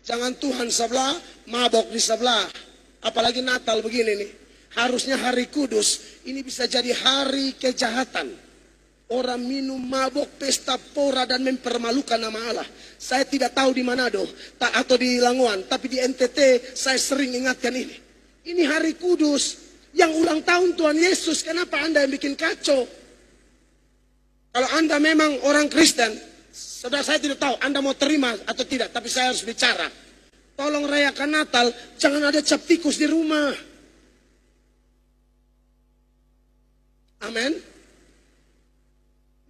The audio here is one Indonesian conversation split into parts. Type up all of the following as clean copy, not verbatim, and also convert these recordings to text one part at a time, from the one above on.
Jangan Tuhan sebelah, mabok di sebelah. Apalagi Natal begini nih. Harusnya hari kudus, ini bisa jadi hari kejahatan. Orang minum, mabok, pesta pora dan mempermalukan nama Allah. Saya tidak tahu di Manado atau di Langoan, tapi di NTT saya sering ingatkan ini. Ini hari kudus yang ulang tahun Tuhan Yesus. Kenapa Anda yang bikin kacau? Kalau Anda memang orang Kristen, saudara, saya tidak tahu Anda mau terima atau tidak, tapi saya harus bicara. Tolong rayakan Natal, jangan ada cap tikus di rumah. Amin.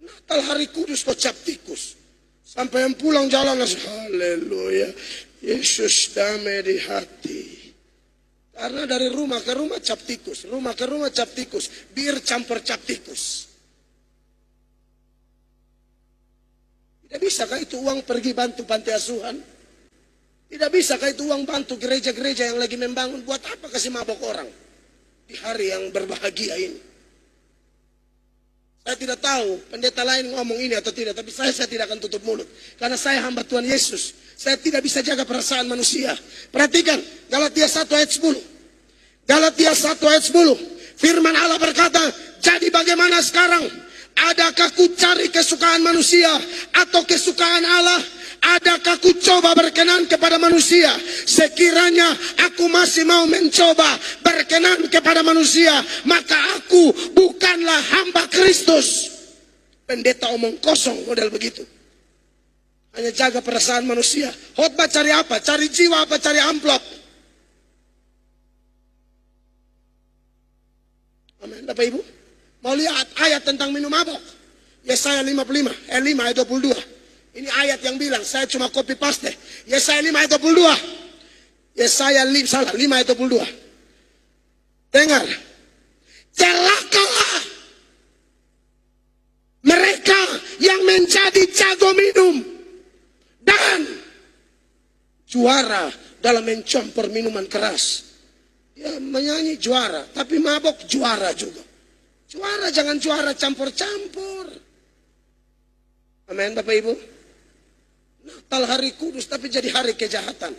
Natal hari kudus kok cap tikus. Sampai yang pulang jalan langsung haleluya. Yesus damai di hati. Karena dari rumah ke rumah cap tikus, rumah ke rumah cap tikus, bir campur cap tikus. Tidak bisakah itu uang pergi bantu panti asuhan? Tidak bisakah itu uang bantu gereja-gereja yang lagi membangun? Buat apa kasih mabok orang di hari yang berbahagia ini? Saya tidak tahu pendeta lain ngomong ini atau tidak, tapi saya tidak akan tutup mulut. Karena saya hamba Tuhan Yesus. Saya tidak bisa jaga perasaan manusia. Perhatikan Galatia 1 ayat 10. Galatia 1 ayat 10. Firman Allah berkata, jadi bagaimana sekarang? Adakah ku cari kesukaan manusia atau kesukaan Allah? Adakah ku coba berkenan kepada manusia? Sekiranya aku masih mau mencoba berkenan kepada manusia, maka aku bukanlah hamba Kristus. Pendeta omong kosong model begitu. Hanya jaga perasaan manusia. Khotbah cari apa? Cari jiwa apa cari amplop? Amin. Bapak Ibu, mau lihat ayat tentang minum mabok? Yesaya 5 ayat 22. Ini ayat yang bilang, saya cuma copy paste. Yesaya 5 ayat 22. Yesaya 5 ayat 22. Dengar. Celakalah mereka yang menjadi jago minum dan juara dalam mencampur minuman keras. Ya, menyanyi juara, tapi mabok juara juga. Juara, jangan juara campur-campur. Amin, Bapak Ibu. Natal hari kudus tapi jadi hari kejahatan.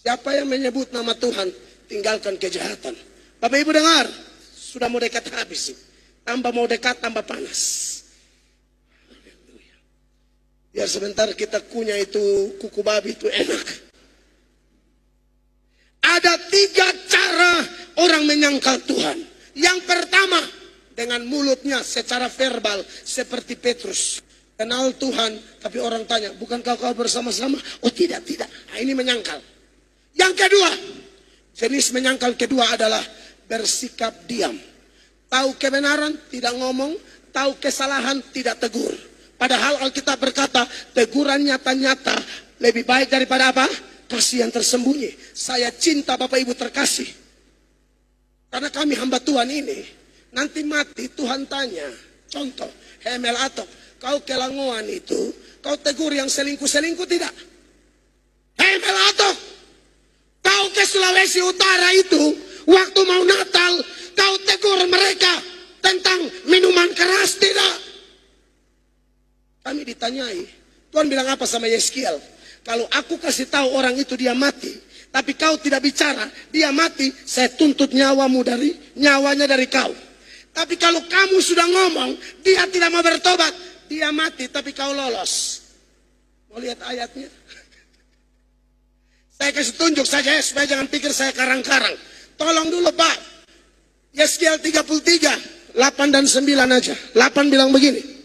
Siapa yang menyebut nama Tuhan, tinggalkan kejahatan. Bapak Ibu dengar, sudah mau dekat habis. Tambah mau dekat, tambah panas. Biar sebentar kita kunyah itu kuku babi itu enak. Ada 3 cara orang menyangkal Tuhan. Yang pertama, dengan mulutnya secara verbal seperti Petrus. Kenal Tuhan, tapi orang tanya, bukankah kau bersama-sama? Oh tidak. Nah, ini menyangkal. Yang kedua, jenis menyangkal kedua adalah bersikap diam. Tahu kebenaran, tidak ngomong. Tahu kesalahan, tidak tegur. Padahal Alkitab berkata, teguran nyata-nyata lebih baik daripada apa? Kasih yang tersembunyi. Saya cinta Bapak Ibu terkasih. Karena kami hamba Tuhan ini, nanti mati Tuhan tanya. Contoh, Hemel Atok, kau ke Langoan itu, kau tegur yang selingkuh-selingkuh tidak? Hemel Atok, kau ke Sulawesi Utara itu, waktu mau Natal, kau tegur mereka tentang minuman keras tidak? Kami ditanyai, Tuhan bilang apa sama Yeskiel? Kalau aku kasih tahu orang itu dia mati, tapi kau tidak bicara, dia mati, saya tuntut nyawanya dari kau. Tapi kalau kamu sudah ngomong, dia tidak mau bertobat, dia mati, tapi kau lolos. Mau lihat ayatnya? Saya kasih tunjuk saja ya, supaya jangan pikir saya karang-karang. Tolong dulu Pak. Yeskiel 33, 8 dan 9 aja. 8 bilang begini.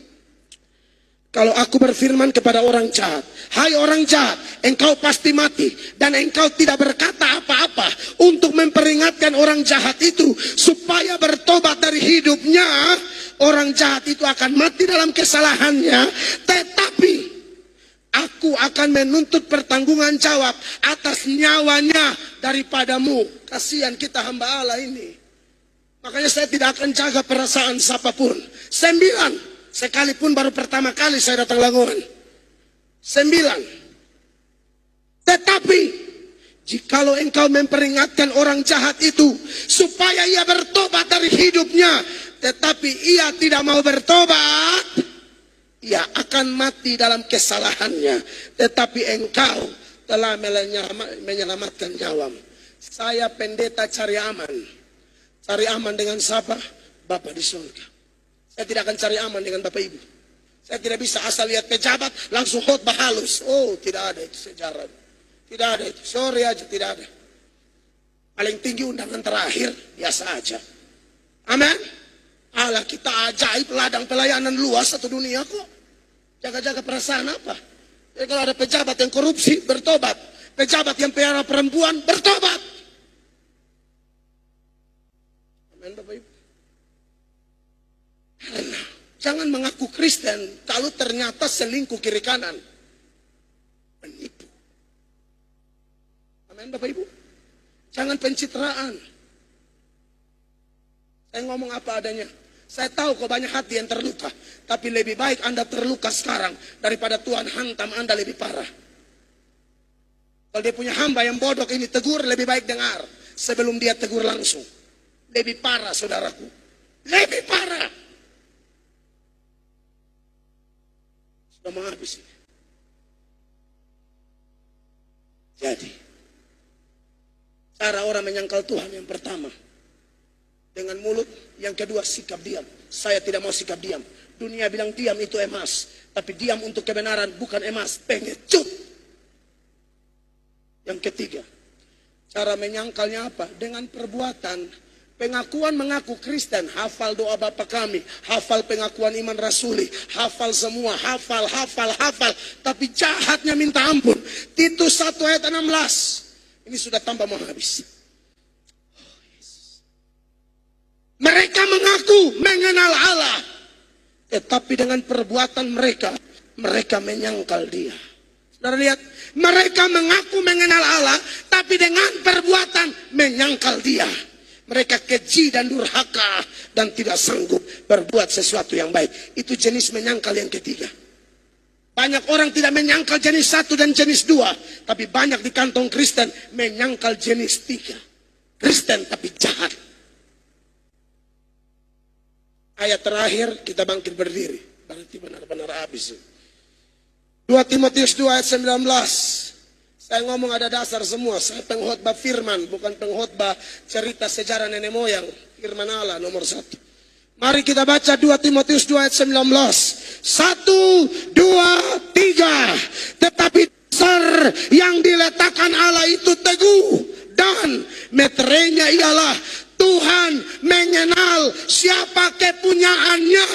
Kalau aku berfirman kepada orang jahat, hai orang jahat, engkau pasti mati. Dan engkau tidak berkata apa-apa untuk memperingatkan orang jahat itu supaya bertobat dari hidupnya. Orang jahat itu akan mati dalam kesalahannya. Tetapi aku akan menuntut pertanggungan jawab atas nyawanya daripadamu. Kasihan kita hamba Allah ini. Makanya saya tidak akan jaga perasaan siapapun. 9. Sekalipun baru pertama kali saya datang Langoan. 9. Tetapi jikalau engkau memperingatkan orang jahat itu supaya ia bertobat dari hidupnya, tetapi ia tidak mau bertobat, ia akan mati dalam kesalahannya, tetapi engkau telah menyelamatkan nyawamu. Saya pendeta cari aman. Cari aman dengan siapa? Bapa di surga. Saya tidak akan cari aman dengan Bapak Ibu. Saya tidak bisa asal lihat pejabat langsung khotbah halus. Oh, tidak ada itu sejarah. Tidak ada itu. Sorry aja, tidak ada. Paling tinggi undangan terakhir, biasa aja. Amin. Allah, kita ajaib, ladang pelayanan luas satu dunia kok. Jaga-jaga perasaan apa? Jadi kalau ada pejabat yang korupsi, bertobat. Pejabat yang piara perempuan, bertobat. Amin, Bapak Ibu. Karena jangan mengaku Kristen kalau ternyata selingkuh kiri kanan. Penipu. Amin, Bapak Ibu. Jangan pencitraan. Saya ngomong apa adanya. Saya tahu kok banyak hati yang terluka. Tapi lebih baik Anda terluka sekarang daripada Tuhan hantam Anda lebih parah. Kalau dia punya hamba yang bodoh ini tegur, lebih baik dengar sebelum dia tegur langsung. Lebih parah, saudaraku. Lebih parah. Sudah mau habis ini. Jadi, cara orang menyangkal Tuhan yang pertama, dengan mulut. Yang kedua, sikap diam. Saya tidak mau sikap diam. Dunia bilang diam itu emas. Tapi diam untuk kebenaran bukan emas. Pengecut. Yang ketiga, cara menyangkalnya apa? Dengan perbuatan. Pengakuan mengaku Kristen. Hafal doa Bapa kami. Hafal pengakuan iman rasuli. Hafal semua. Hafal. Tapi jahatnya minta ampun. Titus 1 ayat 16. Ini sudah tambah mau habis. Mereka mengaku mengenal Allah, tetapi dengan perbuatan mereka, mereka menyangkal dia. Saudara lihat, mereka mengaku mengenal Allah, tapi dengan perbuatan menyangkal dia. Mereka keji dan durhaka dan tidak sanggup berbuat sesuatu yang baik. Itu jenis menyangkal yang ketiga. Banyak orang tidak menyangkal jenis 1 dan jenis 2, tapi banyak di kantong Kristen menyangkal jenis 3. Kristen tapi jahat. Ayat terakhir kita bangkit berdiri. Berarti benar-benar habis. 2 Timotius 2 ayat 19. Saya ngomong ada dasar semua. Saya pengkhotbah firman, bukan pengkhotbah cerita sejarah nenek moyang. Firman Allah nomor 1. Mari kita baca 2 Timotius 2 ayat 19. 1, 2, 3. Tetapi dasar yang diletakkan Allah itu teguh. Dan meterainya ialah Tuhan mengenal siapa kepunyaannya.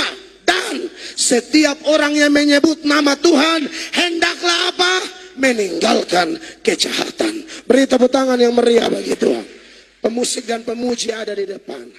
Dan setiap orang yang menyebut nama Tuhan hendaklah apa? Meninggalkan kejahatan. Beri tepuk tangan yang meriah bagi Tuhan. Pemusik dan pemuji ada di depan.